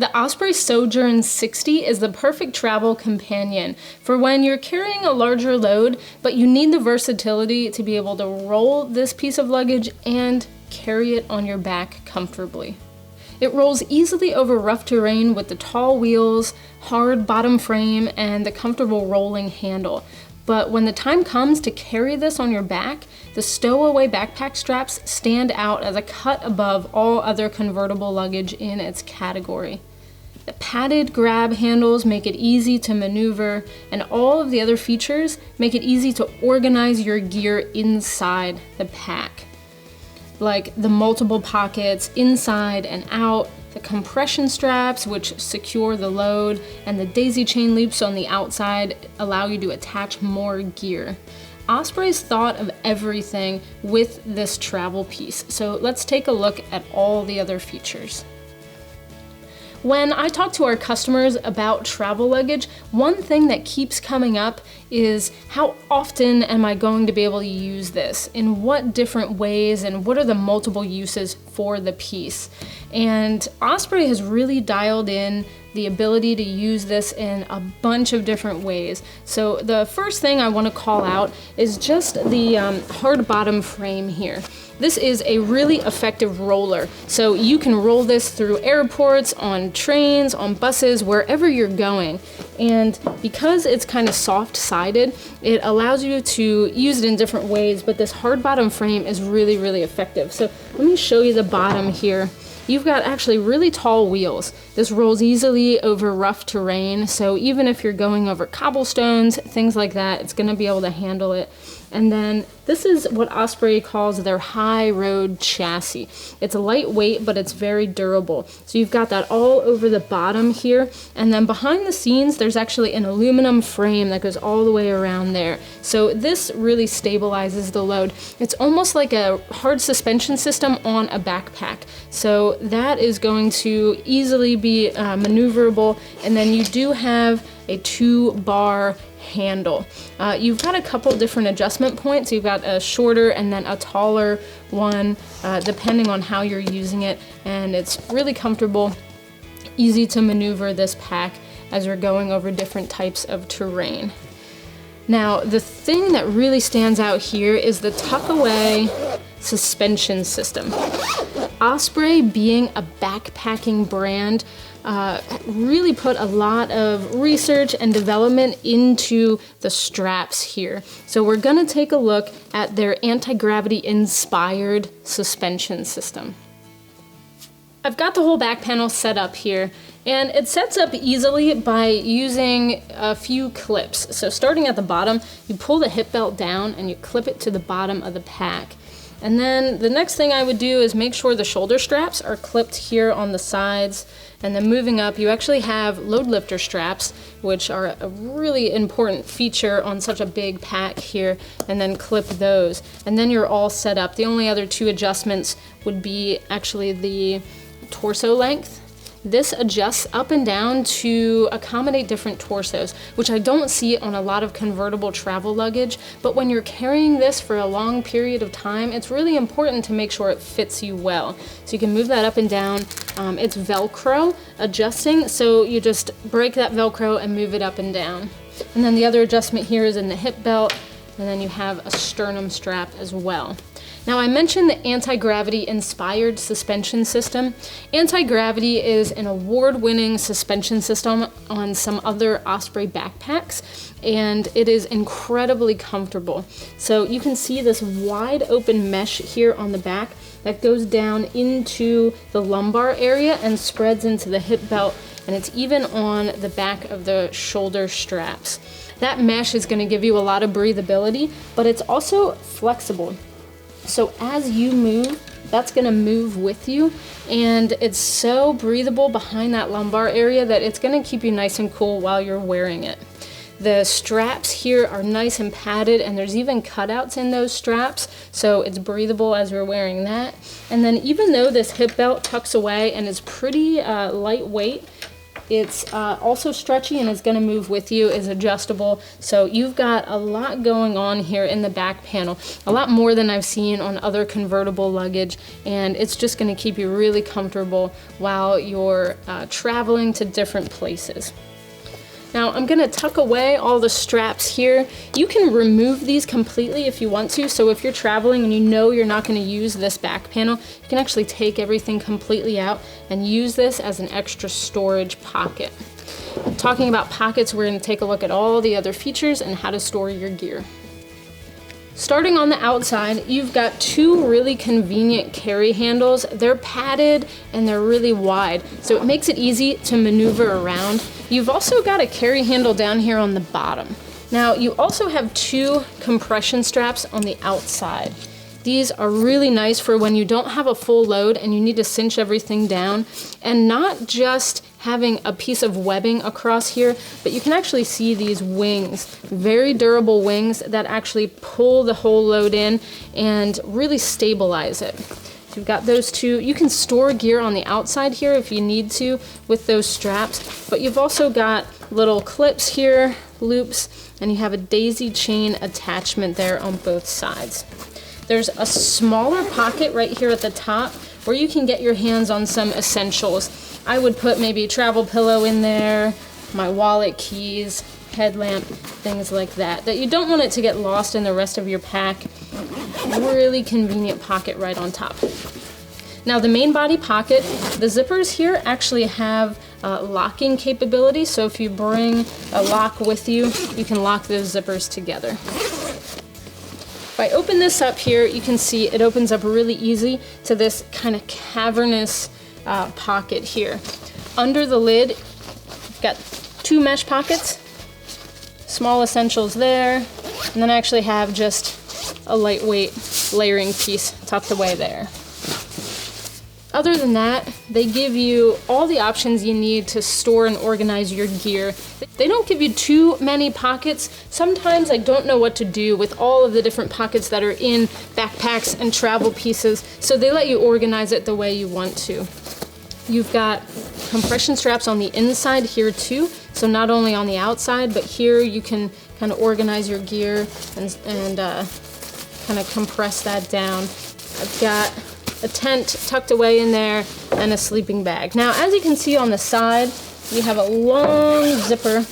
The Osprey Sojourn 60 is the perfect travel companion for when you're carrying a larger load, but you need the versatility to be able to roll this piece of luggage and carry it on your back comfortably. It rolls easily over rough terrain with the tall wheels, hard bottom frame, and the comfortable rolling handle. But when the time comes to carry this on your back, the stowaway backpack straps stand out as a cut above all other convertible luggage in its category. The padded grab handles make it easy to maneuver, and all of the other features make it easy to organize your gear inside the pack. Like the multiple pockets inside and out, the compression straps which secure the load, and the daisy chain loops on the outside allow you to attach more gear. Osprey's thought of everything with this travel piece, so let's take a look at all the other features. When I talk to our customers about travel luggage, one thing that keeps coming up is how often am I going to be able to use this? In what different ways, and what are the multiple uses for the piece? And Osprey has really dialed in the ability to use this in a bunch of different ways. So the first thing I want to call out is just the hard bottom frame here. This is a really effective roller. So you can roll this through airports, on trains, on buses, wherever you're going. And because it's kind of soft-sided, it allows you to use it in different ways, but this hard bottom frame is really, really effective. So let me show you the bottom here. You've got actually really tall wheels. This rolls easily over rough terrain, so even if you're going over cobblestones, things like that, it's gonna be able to handle it. And then this is what Osprey calls their high road chassis. It's lightweight, but it's very durable. So you've got that all over the bottom here, and then behind the scenes, there's actually an aluminum frame that goes all the way around there. So this really stabilizes the load. It's almost like a hard suspension system on a backpack. So that is going to easily be maneuverable, and then you do have a 2-bar handle. You've got a couple different adjustment points. You've got a shorter and then a taller one, depending on how you're using it, and it's really comfortable, easy to maneuver this pack as you're going over different types of terrain. Now, the thing that really stands out here is the Tuckaway suspension system. Osprey, being a backpacking brand, really put a lot of research and development into the straps here. So we're gonna take a look at their anti-gravity inspired suspension system. I've got the whole back panel set up here, and it sets up easily by using a few clips. So starting at the bottom, you pull the hip belt down and you clip it to the bottom of the pack. And then the next thing I would do is make sure the shoulder straps are clipped here on the sides. And then moving up, you actually have load lifter straps, which are a really important feature on such a big pack here, and then clip those. And then you're all set up. The only other 2 adjustments would be actually the torso length. This adjusts up and down to accommodate different torsos, which I don't see on a lot of convertible travel luggage, but when you're carrying this for a long period of time, it's really important to make sure it fits you well. So you can move that up and down. It's Velcro adjusting, so you just break that Velcro and move it up and down. And then the other adjustment here is in the hip belt, and then you have a sternum strap as well. Now, I mentioned the anti-gravity inspired suspension system. Anti-gravity is an award-winning suspension system on some other Osprey backpacks, and it is incredibly comfortable. So you can see this wide open mesh here on the back that goes down into the lumbar area and spreads into the hip belt, and it's even on the back of the shoulder straps. That mesh is going to give you a lot of breathability, but it's also flexible. So as you move, that's gonna move with you, and it's so breathable behind that lumbar area that it's gonna keep you nice and cool while you're wearing it. The straps here are nice and padded, and there's even cutouts in those straps, so it's breathable as you're wearing that. And then even though this hip belt tucks away and is pretty lightweight, It's also stretchy and is going to move with you, is adjustable. So you've got a lot going on here in the back panel, a lot more than I've seen on other convertible luggage, and it's just going to keep you really comfortable while you're traveling to different places. Now I'm going to tuck away all the straps here. You can remove these completely if you want to, so if you're traveling and you know you're not going to use this back panel, you can actually take everything completely out and use this as an extra storage pocket. Talking about pockets, we're going to take a look at all the other features and how to store your gear. Starting on the outside, you've got two really convenient carry handles. They're padded and they're really wide, so it makes it easy to maneuver around. You've also got a carry handle down here on the bottom. Now, you also have two compression straps on the outside. These are really nice for when you don't have a full load and you need to cinch everything down, and not just having a piece of webbing across here, but you can actually see these wings, very durable wings that actually pull the whole load in and really stabilize it. So you've got those two. You can store gear on the outside here if you need to with those straps, but you've also got little clips here, loops, and you have a daisy chain attachment there on both sides. There's a smaller pocket right here at the top where you can get your hands on some essentials. I would put maybe a travel pillow in there, my wallet, keys, headlamp, things like that you don't want it to get lost in the rest of your pack. Really convenient pocket right on top. Now the main body pocket, the zippers here actually have locking capability, so if you bring a lock with you, you can lock those zippers together. If I open this up here, you can see it opens up really easy to this kind of cavernous pocket here. Under the lid, you've got two mesh pockets, small essentials there, and then I actually have just a lightweight layering piece tucked away there. Other than that, they give you all the options you need to store and organize your gear. They don't give you too many pockets. Sometimes I don't know what to do with all of the different pockets that are in backpacks and travel pieces, so they let you organize it the way you want to. You've got compression straps on the inside here too, so not only on the outside, but here you can kind of organize your gear and kind of compress that down. I've got a tent tucked away in there and a sleeping bag. Now, as you can see on the side, you have a long zipper.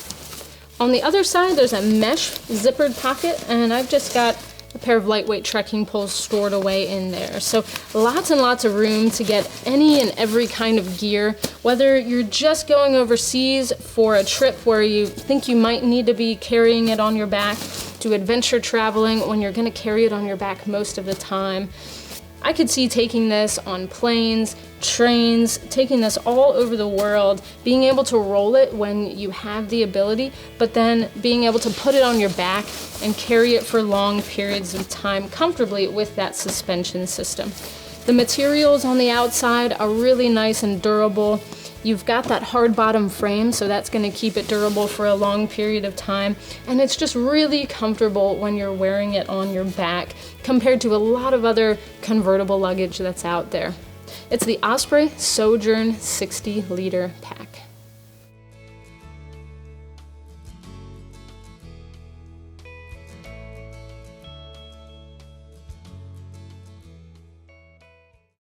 On the other side, there's a mesh zippered pocket, and I've just got a pair of lightweight trekking poles stored away in there. So lots and lots of room to get any and every kind of gear, whether you're just going overseas for a trip where you think you might need to be carrying it on your back, to adventure traveling when you're going to carry it on your back most of the time. I could see taking this on planes, trains, taking this all over the world, being able to roll it when you have the ability, but then being able to put it on your back and carry it for long periods of time comfortably with that suspension system. The materials on the outside are really nice and durable. You've got that hard bottom frame, so that's going to keep it durable for a long period of time, and it's just really comfortable when you're wearing it on your back compared to a lot of other convertible luggage that's out there. It's the Osprey Sojourn 60-liter pack.